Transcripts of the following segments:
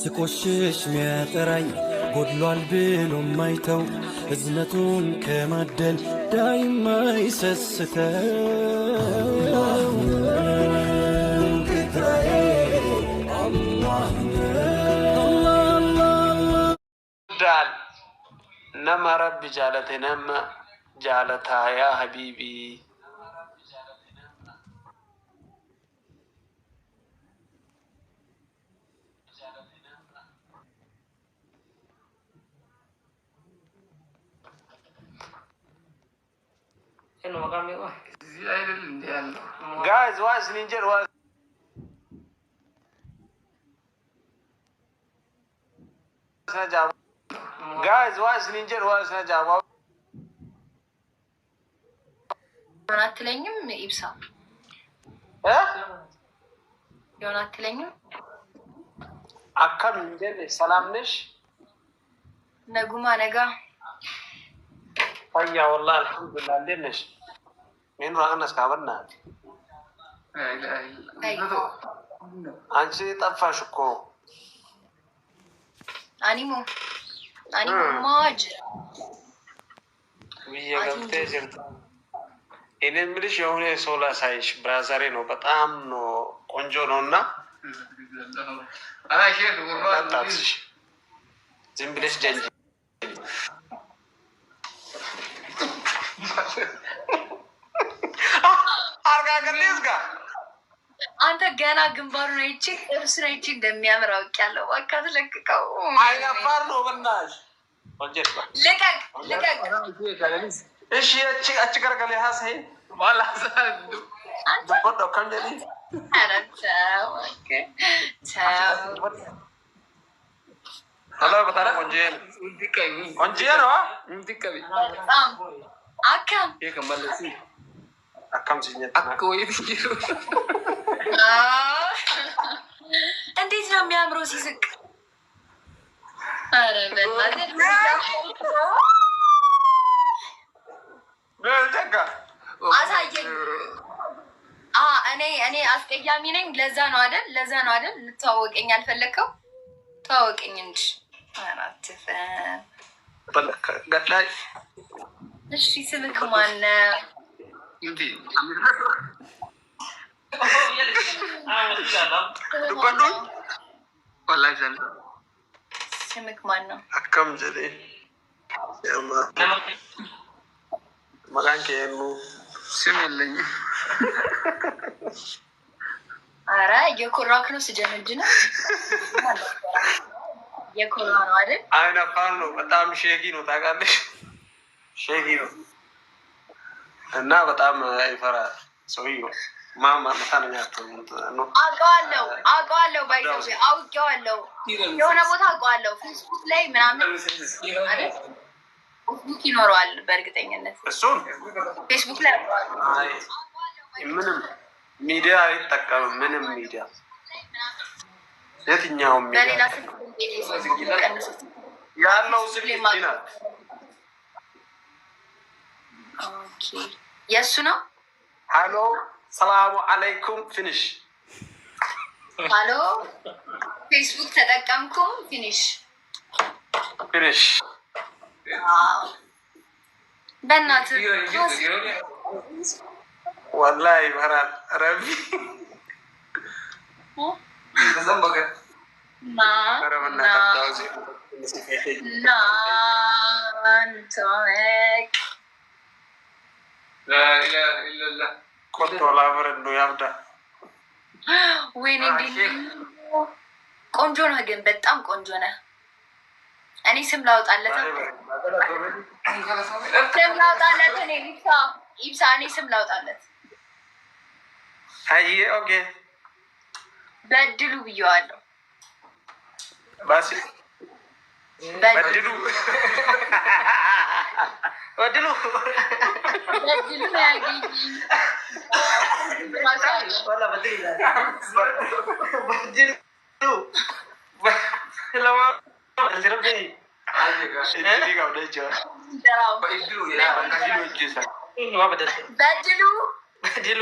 ስቆሽሽ ሚያጠራኝ ጎድሏል ብሎ ማይተው እዝነቱን ከማደል ዳይማ ይሰስተው دال نما رب جالتي نما جالتها يا حبيبي guys was ninja was guys was ninja was jawab አትለኝም ኢብሳ ዮና አትለኝም አካም እንጀል ሰላም ነሽ ነጉማ ነጋ አያ والله الحمد لله እንዴት ነሽ ምን ራቀነስ ካበና አንቺ ጠፋሽ እኮ አኒሞ ማጅ ገብቴ ጀርታ እኔ ምልሽ የሆነ ሰው ላሳይሽ ብራዘሬ ነው በጣም ነው ቆንጆ ነውና ሼክ ወራታሽ ዝም ብለሽ ጀንጅ አርጋገለስጋ አንተ ገና ግንባሩን አይቼ እርሱን አይቼ እንደሚያምር አውቄያለሁ። በቃ ተለቅቀው አይናፋር ነው በእናትሽ ወንጀል ልቀቅ እሺ እቺ ገርገለ ሀሰይ ዋላ ሰዱ አንተ ከንደሊ አራቻው ኦኬ ቻው ሄሎ በታራ ወንጀል ወንጀል ነው እንዲከቢ አካም የከመለሲ አካም ሲኘት አኮ ይብሽሩ እንዴት ነው የሚያምረው ሲስቅ አረ በእናትህ ለደጋ አሳየኝ እኔ አስቀያሚ ነኝ ለዛ ነው አይደል ልትዋወቀኝ አልፈለከው ተዋወቀኝ እንጂ አራትፈ በለከ ገዳይ እሺ ስምክ ማነው እንዴ ወላሂ ዘንድ ስምክ ማነው አከም ጀዴ ያማ መጋንከ የኑ ስም የለኝም አረ የኮራክ ነው ስጀነጅ ነው የኮራ ነው አይደል አይናፋር ነው በጣም ሼጊ ነው ታውቃለሽ ሼጊ ነው እና በጣም ይፈራል ሰውዬው ማማ መታነኛ ነው አውቀዋለሁ ባይዘው አውቄዋለሁ የሆነ ቦታ አውቀዋለሁ ፌስቡክ ላይ ምናምን አይደል ፌስቡክ ይኖረዋል በእርግጠኝነት እሱን ፌስቡክ ላይ አይ ምንም ሚዲያ አይጠቀምም ምንም ሚዲያ የትኛውም ሚዲያ በሌላ ስልክ ያለው ስልክ ይናል ኦኬ የሱ ነው ሃሎ ሰላሙ አለይኩም ፊኒሽ ሃሎ ፌስቡክ ተጠቀምኩም ፊኒሽ በእናትህ والله ይፈራል ረቢ ወይኔ ቆንጆ ነህ ግን በጣም ቆንጆ ነህ እኔ ስም ላውጣለት እኔ ኢብሳ እኔ ስም ላውጣለት አይ ኦኬ በድሉ ብየዋለሁ ባሲ በድሉ ያገኝ ወላ በድሉ ለማ አልተረበይ በድሉ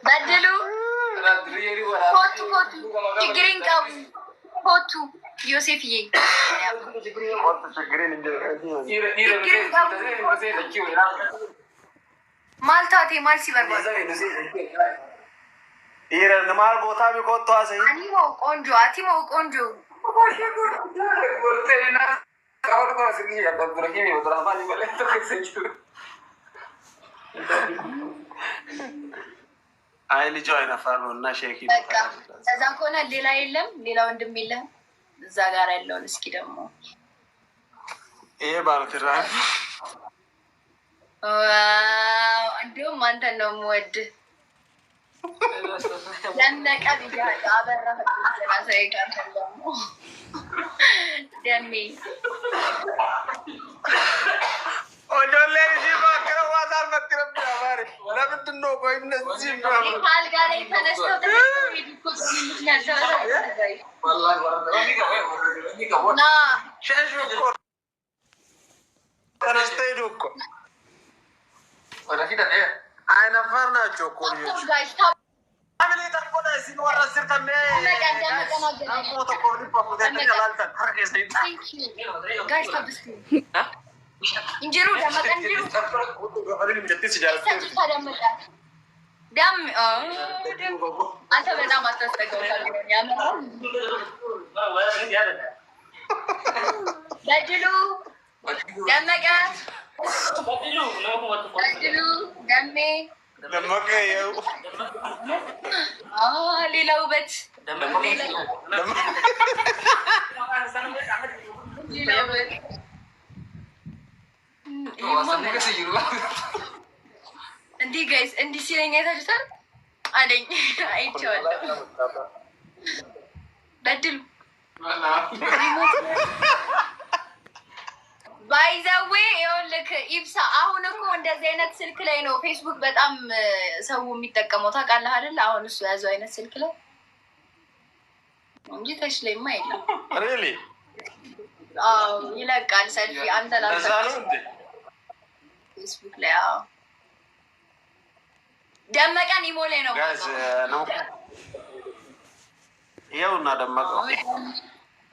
በድሉ ችግሬን ቀቡ ሆቱ ዮሴፍዬ ማልታቴ ማል ሲበርባ ማል ቦታ ቢቆጡ አኒሞ ቆንጆ አቲሞ ቆንጆ አይ ልጅ አይነፋር ነው እና ሼክ እዛ ከሆነ ሌላ የለም፣ ሌላ ወንድም የለም። እዛ ጋር ያለውን እስኪ ደግሞ ይሄ ባልትራ እንዲሁም አንተን ነው የምወድህ ደመቀ ብያለሁ። አበራህ ራሳዬ ጋር ደግሞ ደሜ ለምንድን ነው ቆይ እነዚህ አልጋ ላይ ተነስተው ተነስተው ሄዱ እኮ አይነፈር ናቸው እኮ እንጀሩ ደመቀ እንጀሩ ደም አንተ በጣም አታስጠጋው። በድሉ ደመቀ በድሉ ደሜ ደመቀ ይኸው ሌላ ውበት እንዲህ ጋይስ እንዲህ ሲለኝ አይታችሁታል አለኝ። አይቼዋለሁ። በድሉ ባይዘዌ ይኸውልህ ኢብሳ፣ አሁን እኮ እንደዚህ አይነት ስልክ ላይ ነው ፌስቡክ በጣም ሰው የሚጠቀመው ታውቃለህ አይደል? አሁን እሱ ያዘው አይነት ስልክ ላይ እንጂ ታች ላይማ የለም። ሪሊ አዎ ይለቃል ሰልፊ። አንተ ፌስቡክ ላይ አዎ ደመቀን ኢሞ ላይ ነው ይኸውና ደመቀው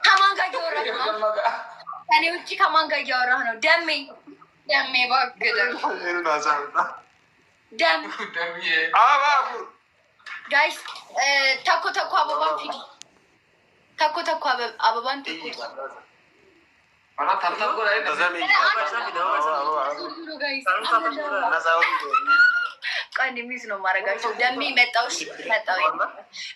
ከማን ጋር እያወራህ ነው? ከኔ ውጭ ከማን ጋር እያወራህ ነው? ደሜ ደሜ እባክህ ደም ጋይስ ተኮ ተኮ አበባን ፊዲ ተኮ ተኮ አበባን ፊዲ ቀን ሚዝ ነው ማድረጋቸው። ደሜ መጣው መጣው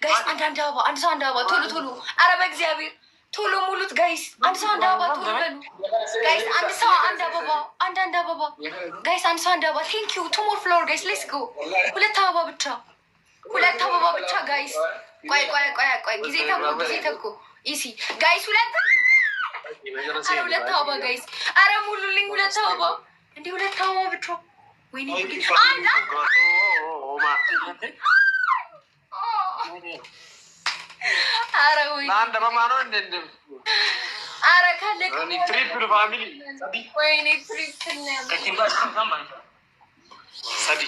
ጋይስ አንድ አበባ አንድ ሰው አንድ አበባ ቶሎ ቶሎ። ኧረ በእግዚአብሔር ቶሎ ሙሉት ጋይስ። አንድ ሰው አንድ አበባ ቶሎ በሉ ጋይስ። አንድ ሰው አንድ አበባ አንድ አበባ ጋይስ። አንድ ሰው አንድ አበባ ቴንክ ዩ ቱ ሞር ፍሎር ጋይስ ሌትስ ጎ። ሁለት አበባ ብቻ ሁለት አበባ ብቻ ጋይስ። ቆይ ቆይ ቆይ ቆይ ጊዜ ተኩ ኢሲ ጋይስ። ሁለት አበባ ጋይስ። ኧረ ሙሉልኝ ሁለት አበባ እንዴ ሁለት አበባ ብቻ። ወይኔ አንድ ኧረ ወይ አንድ አበባ ነው እንዴ? ኧረ ካለቀ ትሪፕል ፋሚሊ ወይኔ ትሪፕል ሰዲ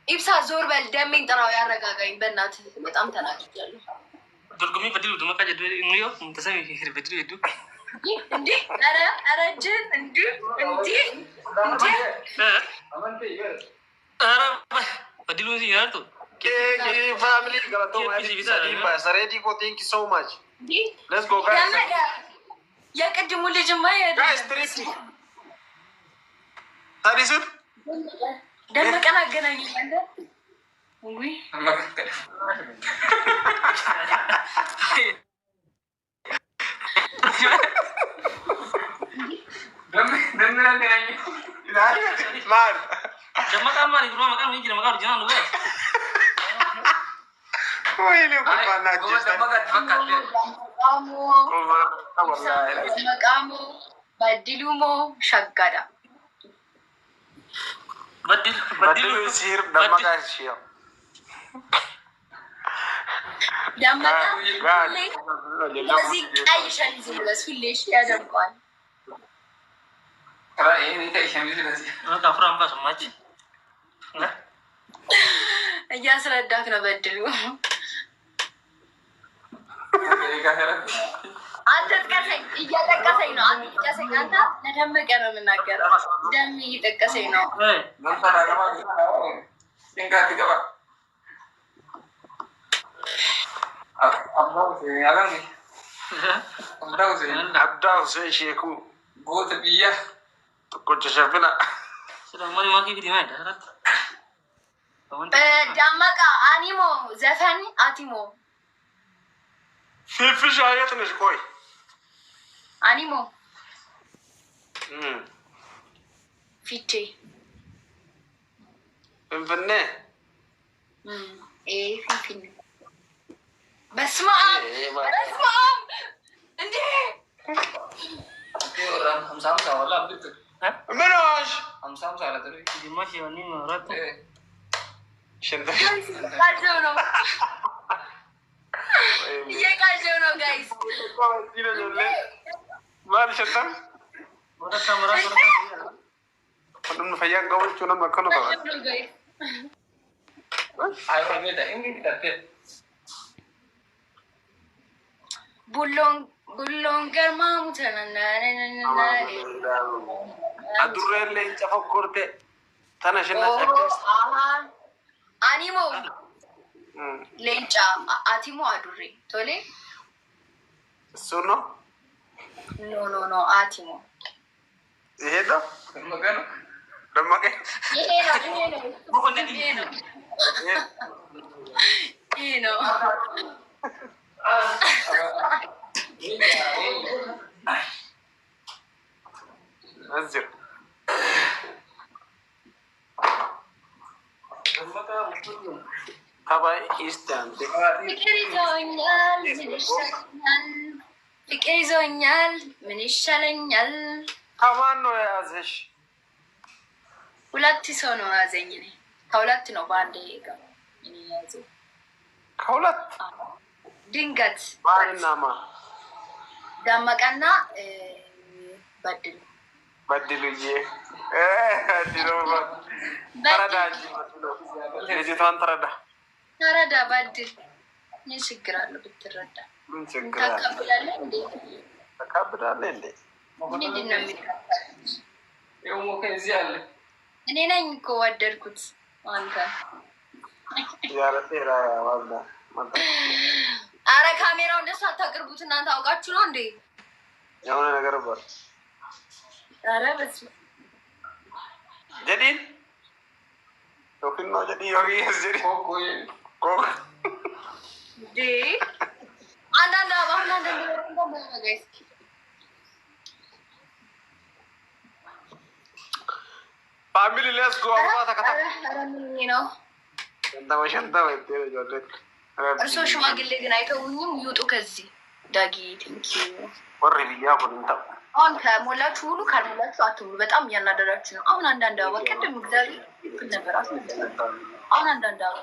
ኢብሳ ዞር በል። ደሜን ጥራው ያረጋጋኝ በእናትህ በጣም ተናግጃለሁ። ዱርጉሚ በድሉ ደመቃ ጀዱ እንዮ እንተሰሚ ይሄር በድሉ ይዱ እንዴ ኧረ ኧረ ጅን እንዴ እንዴ እንዴ ኧረ በድሉ ይያርቱ family Saredi ko thank you so much. Let's go guys. የቅድሙ ልጅማ guys trip ታዲሱን ደመቀን አገናኝ አንተ ወይ ደመቀን አገናኝ ማን ደመቀን ማን ይግሩ መቀም እንጂ ደመቀን ኦሪጂናል ነው። ወይኔ ኮፋናችሁ መቃሙ በድሉሞ ሸጋዳ በድሉ ሲር ደመቃ ሲዮ ደመቀ እንደዚህ ቀይ ሸሚዝ ልበስ ሁሌ እሺ፣ ያደምቀዋል። እያስረዳት ነው በድሉ። አትጥቀሰኝ፣ እያጠቀሰኝ ነው። አትጥቀሰኝ። አንተ ለደመቀ ነው የምናገረው። ደም እየጠቀሰኝ ነው። abdaa Hussein sheekuu goota biyya tokkocha shafina ደመቀ አኒሞ ዘፈን አቲሞ ፊፍሻ የት ነሽ? ቆይ አኒሞ ፊቼ ፍንፍኔ ፊንፊኔ። በስመ አብ በስመ አብ እንዴ! ምን ሆንሽ? እየቃዠው ነው እየቃዠው ነው ጋይስ። ማን ሸጣም ሁሉም ፈያን ገቦች ሆነ መከኑ ቡሎን ገርማሙ አዱሬለ እንጨፈኮርቴ ተነሽና አኒሞ ሌንጫ አቲሞ አዱሬ ቶሌ እሱ ነው። ኖ አቲሞ ይሄ ነው ደመቀ ይሄ ነው። እዚህ ተባይ ኢስታን ፍቅር ይዞኛል ምን ይሻለኛል? ከማን ነው የያዘሽ? ሁለት ሰው ነው ያዘኝ። እኔ ከሁለት ነው በአንድ ጋር እኔ ያዘኝ። ከሁለት ድንገት ማንና ማን? ደመቀና በድሉዬ ተረዳ ልጅቷን ተረዳ በድል ምን ችግር አለው ብትረዳ? ምን ችግር አለ? ታቀብላለህ እንዴ? ተቀብላለህ እንዴ? ምንድን ነው የሚለው? እኔ ነኝ እኮ ወደድኩት አንተ ያረቴራ ዋላ አረ ካሜራው እንደሱ አታቅርቡት እናንተ አውቃችሁ ነው እንዴ? የሆነ ነገር በር አረ በስመ ጀዲን ቶኪን ነው ጀዲ ዮጊ ጀዲ ኮኮ ዴ አንዳንድ አባህና እንደሚለው ጋይስ ፋሚሊ ሌትስ ጎ አባ ተከታ ነው ሸንታ ወይቴ ጆለት እርሶ ሽማግሌ ግን አይተውኝም። ይውጡ ከዚህ ዳጊ ቴንኪዩ ወሬ ብያ ሁንታ አሁን ከሞላችሁ ሁሉ ካልሞላችሁ አትሙሉ። በጣም እያናደዳችሁ ነው። አሁን አንዳንድ አበባ ቅድም እግዚአብሔር ይክል ነበር አሁን አንዳንድ አበባ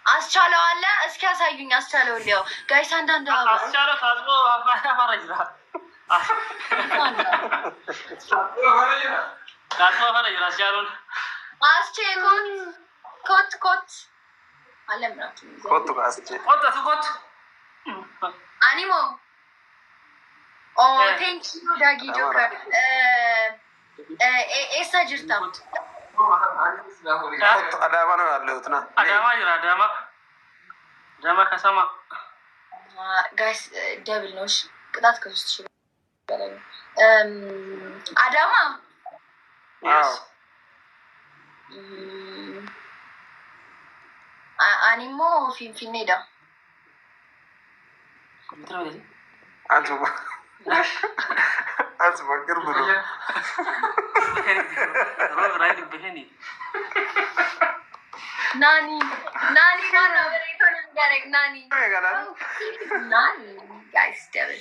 አስቻለው አለ። እስኪ ያሳዩኝ አስቻለው ሊያው ጋይስ አንዳንድ አበባ አስቻለው ታጥቦ አስቼ ኮት አለምናችሁ ኮት አኒሞ ቴንክ ዩ ዳጊ ጆከር ኤሳ ጅርታ አዳማ ነው ያለሁት ና አዳማ ከሰማ ጋይስ ደብል ነው ቅጣት ከሶስት ሺህ በላይ አዳማ አኒሞ ፊንፊኔ ዳ አዝማ ቅርብ ነው። ናኒ ጋይስ ደብል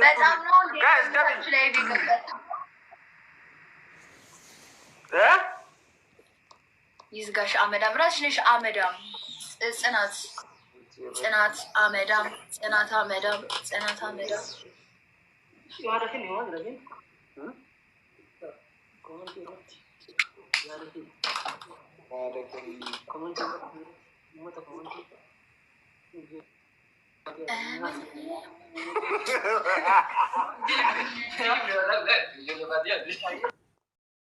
በጣም ነው እንዴ ላይ ቢገበት ይዝጋሽ አመዳም ራስሽ ነሽ አመዳም ጽናት ጽናት አመዳም ጽናት አመዳም ጽናት አመዳም